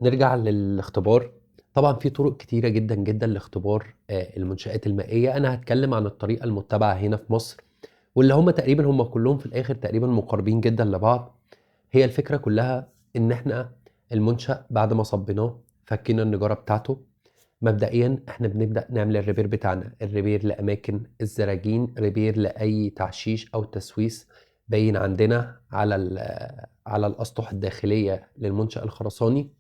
نرجع للاختبار. طبعا في طرق كتيرة جدا جدا لاختبار المنشآت المائية. أنا هتكلم عن الطريقة المتبعة هنا في مصر، واللي هم تقريبا هم كلهم في الآخر تقريبا مقاربين جدا لبعض. هي الفكرة كلها إن إحنا المنشأ بعد ما صبيناه فكينا النجارة بتاعته. مبدئيا إحنا بنبدأ نعمل الريبير بتاعنا، الريبير لأماكن الزراجين، ريبير لأي تعشيش أو تسويس باين عندنا على على الأسطح الداخلية للمنشأ الخرساني.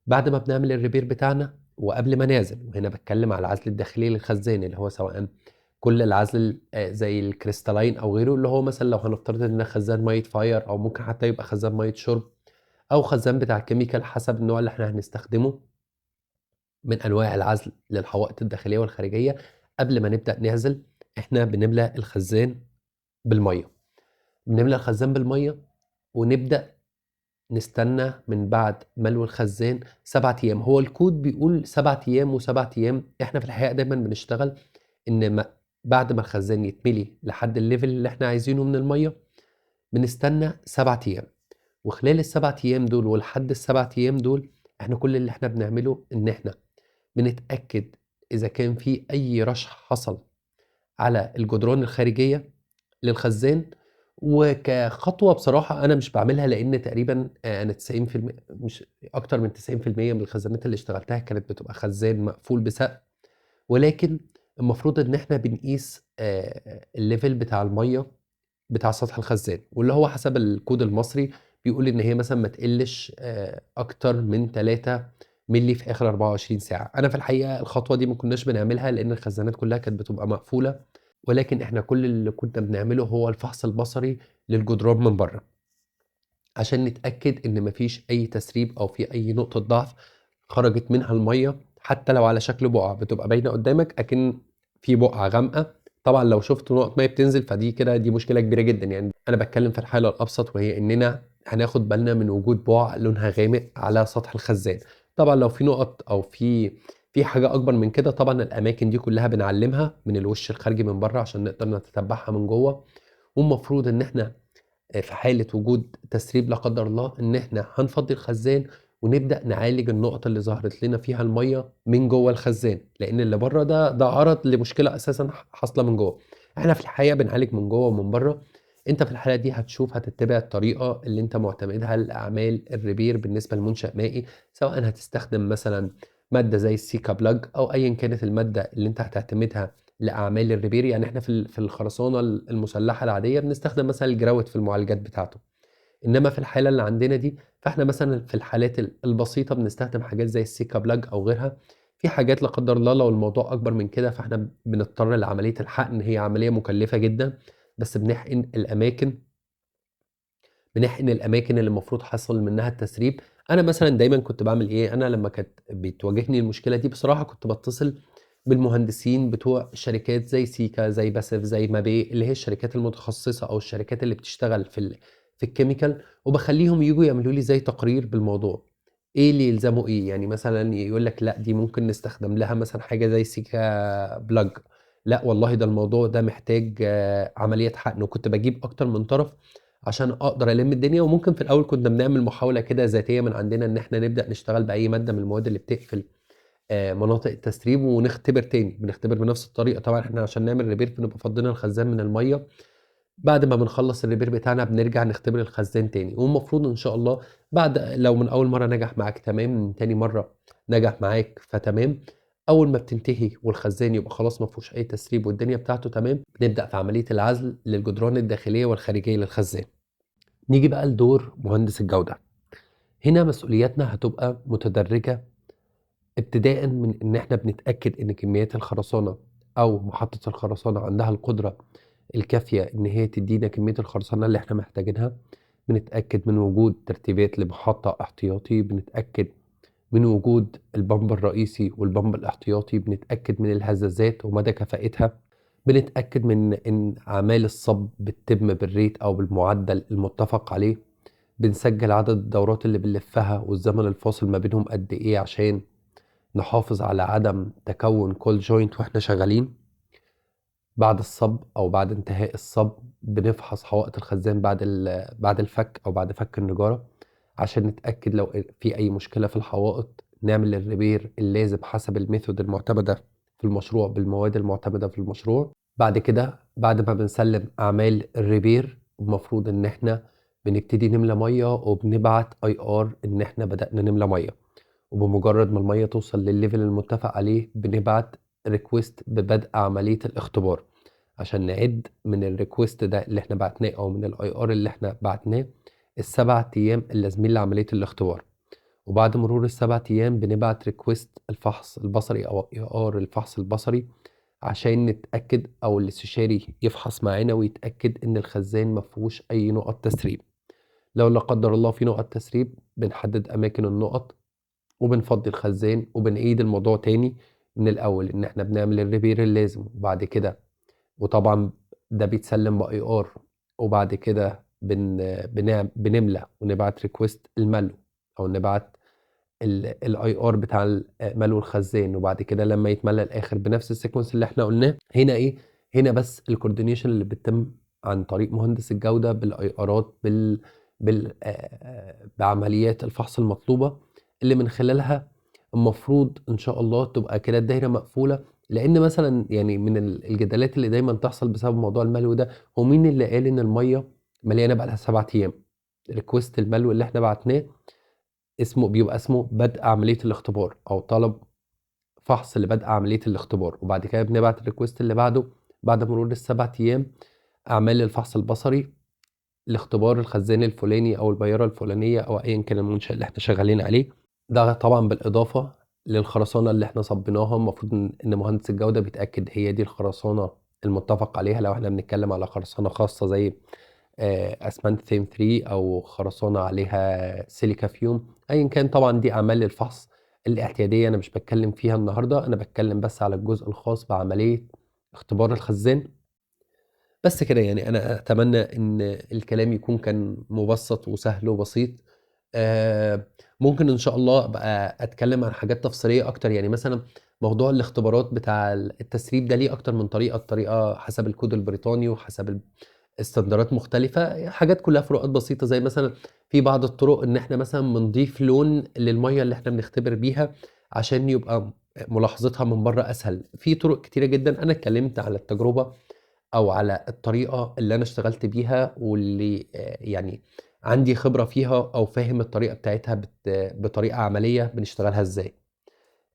بعد ما بنعمل الريبير بتاعنا وقبل ما نعزل، وهنا بتكلم على العزل الداخلي للخزان اللي هو سواء كل العزل زي الكريستالين او غيره، اللي هو مثلا لو هنفترض ان خزان ميه فاير او ممكن حتى يبقى خزان ميه شرب او خزان بتاع كيميكال حسب النوع اللي احنا هنستخدمه من انواع العزل للحوائط الداخليه والخارجيه. قبل ما نبدا نعزل احنا بنملى الخزان بالميه، بنملى الخزان بالميه ونبدا نستنى من بعد ملء الخزان 7 أيام. هو الكود بيقول 7 أيام و7 أيام، احنا في الحقيقة دايما بنشتغل ان بعد ما الخزان يتملي لحد الليفل اللي احنا عايزينه من المية بنستنى 7 أيام. وخلال ال7 أيام دول ولحد ال7 أيام دول احنا كل اللي احنا بنعمله ان احنا بنتأكد اذا كان في اي رشح حصل على الجدران الخارجية للخزان. وكخطوة بصراحة أنا مش باعملها لأن تقريبا أنا 90% مش أكتر من 90% من الخزانات اللي اشتغلتها كانت بتبقى خزان مقفول بسقف، ولكن المفروض إن إحنا بنقيس الليفل بتاع المية بتاع سطح الخزان، واللي هو حسب الكود المصري بيقول إن هي مثلا ما تقلش أكتر من 3 ملي في آخر 24 ساعة. أنا في الحقيقة الخطوة دي ما كناش بنعملها لأن الخزانات كلها كانت بتبقى مقفولة، ولكن إحنا كل اللي كنا بنعمله هو الفحص البصري للجدران من بره عشان نتأكد إن مفيش أي تسريب أو في أي نقطة ضعف خرجت منها المية، حتى لو على شكل بقعة بتبقى باينة قدامك أكن في بقعة غامقة. طبعا لو شفت نقط مية بتنزل فدي كده دي مشكلة كبيرة جدا. يعني أنا بتكلم في الحالة الأبسط وهي إننا هناخد بالنا من وجود بقع لونها غامق على سطح الخزان. طبعا لو في نقط أو في حاجة أكبر من كده، طبعا الأماكن دي كلها بنعلمها من الوش الخارجي من بره عشان نقدر نتتبعها من جوه. والمفروض إن إحنا في حالة وجود تسريب لا قدر الله إن إحنا هنفضي الخزان ونبدأ نعالج النقط اللي ظهرت لنا فيها المية من جوه الخزان، لأن اللي بره ده عرض لمشكلة أساسا حاصلة من جوه. إحنا في الحقيقة بنعالج من جوه ومن بره. أنت في الحالة دي هتتبع الطريقة اللي أنت معتمدها لأعمال الريبير بالنسبة لمنشأ مائي، سواء هتستخدم مثلا مادة زي السيكا بلاج أو أيا كانت المادة اللي أنت هتعتمدها لأعمال الريبير. يعني احنا في الخرسانة المسلحة العادية بنستخدم مثلا الجراوت في المعالجات بتاعته، انما في الحالة اللي عندنا دي فاحنا مثلا في الحالات البسيطة بنستخدم حاجات زي السيكا بلاج او غيرها. في حاجات لا قدر الله لو الموضوع اكبر من كده فاحنا بنضطر لعملية الحقن، هي عملية مكلفة جدا بس بنحقن الاماكن اللي المفروض حصل منها التسريب. انا مثلا دايما كنت بعمل ايه، انا لما كانت بتواجهني المشكله دي بصراحه كنت بتصل بالمهندسين بتوع شركات زي سيكا زي باسف زي مابي، اللي هي الشركات المتخصصه او الشركات اللي بتشتغل في الكيميكال، وبخليهم يجوا يعملوا لي زي تقرير بالموضوع ايه اللي يلزمه ايه. يعني مثلا يقول لك لا دي ممكن نستخدم لها مثلا حاجه زي سيكا بلاج، لا والله ده الموضوع ده محتاج عمليه حقن. وكنت بجيب اكتر من طرف عشان اقدر الم الدنيا. وممكن في الاول كنا بنعمل محاوله كده ذاتيه من عندنا ان احنا نبدا نشتغل باي ماده من المواد اللي بتقفل مناطق التسريب ونختبر تاني، بنختبر بنفس الطريقه. طبعا احنا عشان نعمل ريبير بنبقى فضينا الخزان من الميه، بعد ما بنخلص الريبير بتاعنا بنرجع نختبر الخزان تاني. والمفروض ان شاء الله بعد لو من اول مره نجح معاك تمام، من تاني مره نجح معاك فتمام، اول ما بتنتهي والخزان يبقى خلاص ما فيهوش اي تسريب والدنيا بتاعته تمام، بنبدا في عمليه العزل للجدران الداخليه والخارجيه للخزان. نيجي بقى لدور مهندس الجودة. هنا مسؤولياتنا هتبقى متدرجة ابتداء من ان احنا بنتأكد ان كميات الخرسانة او محطة الخرسانة عندها القدرة الكافية ان هي تدينا كمية الخرسانة اللي احنا محتاجينها. بنتأكد من وجود ترتيبات لمحطة احتياطي، بنتأكد من وجود البمب الرئيسي والبمب الاحتياطي، بنتأكد من الهزازات ومدى كفاءتها، بنتأكد من ان اعمال الصب بتتم بالريت او بالمعدل المتفق عليه، بنسجل عدد الدورات اللي بنلفها والزمن الفاصل ما بينهم قد ايه عشان نحافظ على عدم تكون كول جوينت واحنا شغالين. بعد الصب او بعد انتهاء الصب بنفحص حوائط الخزان بعد بعد الفك او بعد فك النجارة عشان نتأكد لو في أي مشكلة في الحوائط نعمل الريبير اللازم حسب الميثود المعتمدة في المشروع بالمواد المعتمدة في المشروع. بعد كده بعد ما بنسلم أعمال الريبير المفروض إن إحنا بنبتدي نملى مية وبنبعت IR إن إحنا بدأنا نملى مية، وبمجرد ما المية توصل للليفل المتفق عليه بنبعت ريكوست ببدء عملية الاختبار عشان نعد من الريكوست ده اللي احنا بعتناه او من IR اللي احنا بعتناه ال7 ايام اللازمين لعملية الاختبار. وبعد مرور ال7 ايام بنبعت ريكوست الفحص البصري او IR الفحص البصري عشان نتأكد او الاستشاري يفحص معانا ويتأكد ان الخزان مفهوش اي نقط تسريب. لو لا قدر الله في نقط تسريب بنحدد اماكن النقط وبنفضي الخزان وبنعيد الموضوع تاني من الأول إن إحنا بنعمل الريبير اللازم، وبعد كده وطبعا ده بيتسلم IR، وبعد كده بنملى ونبعت ريكوست الملو أو نبعت IR بتاع ملو الخزان، وبعد كده لما يتملى الآخر بنفس السيكونس اللي إحنا قلناه. هنا إيه؟ هنا بس الكوردينيشن اللي بتتم عن طريق مهندس الجودة بالIRات بعمليات الفحص المطلوبة اللي من خلالها المفروض إن شاء الله تبقى كده الدايرة مقفولة. لأن مثلا يعني من الجدالات اللي دايما تحصل بسبب موضوع الملو ده، هو مين اللي قال إن المية مليانة بقالها 7 أيام؟ ريكوست الملو اللي إحنا بعتناه بيبقى اسمه بدء عملية الاختبار أو طلب فحص لبدء عملية الاختبار، وبعد كده بنبعت الريكوست اللي بعده بعد مرور ال7 أيام أعمال الفحص البصري لاختبار الخزان الفلاني أو البيارة الفلانية أو أيا كان المنشأ اللي احنا شغالين عليه. ده طبعا بالإضافة للخرسانة اللي احنا صبيناها، المفروض إن مهندس الجودة بيتأكد هي دي الخرسانة المتفق عليها لو احنا بنتكلم على خرسانة خاصة زي اسمنت ثيم 3 او خرسانه عليها سيليكا فيوم ايا كان. طبعا دي اعمال الفحص الاعتياديه انا مش بتكلم فيها النهارده، انا بتكلم بس على الجزء الخاص بعمليه اختبار الخزان. بس كده يعني انا اتمنى ان الكلام يكون كان مبسط وسهل وبسيط. آه، ممكن ان شاء الله ابقى اتكلم عن حاجات تفصيليه اكتر، يعني مثلا موضوع الاختبارات بتاع التسريب ده ليه اكتر من طريقه حسب الكود البريطاني وحسب استندرات مختلفة، حاجات كلها فروقات بسيطة زي مثلا في بعض الطرق ان احنا مثلا بنضيف لون للمية اللي احنا بنختبر بيها عشان يبقى ملاحظتها من بره اسهل. في طرق كتيرة جدا، انا اتكلمت على التجربة او على الطريقة اللي انا اشتغلت بيها واللي يعني عندي خبرة فيها او فاهم الطريقة بتاعتها بطريقة عملية بنشتغلها ازاي.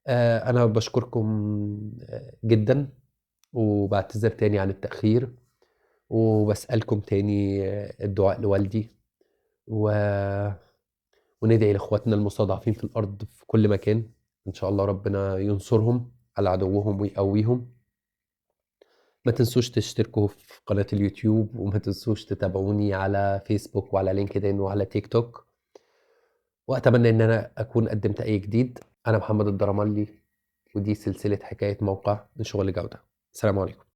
انا بشكركم جدا وبعتذر تاني عن التأخير، وبسألكم تاني الدعاء لوالدي و... وندعي لإخواتنا المستضعفين في الأرض في كل مكان، إن شاء الله ربنا ينصرهم على عدوهم ويقويهم. ما تنسوش تشتركوا في قناة اليوتيوب، وما تنسوش تتابعوني على فيسبوك وعلى لينكدين وعلى تيك توك. وأتمنى إن أنا أكون قدمت أي جديد. أنا محمد الدرمالي، ودي سلسلة حكاية موقع من شغل جودة. السلام عليكم.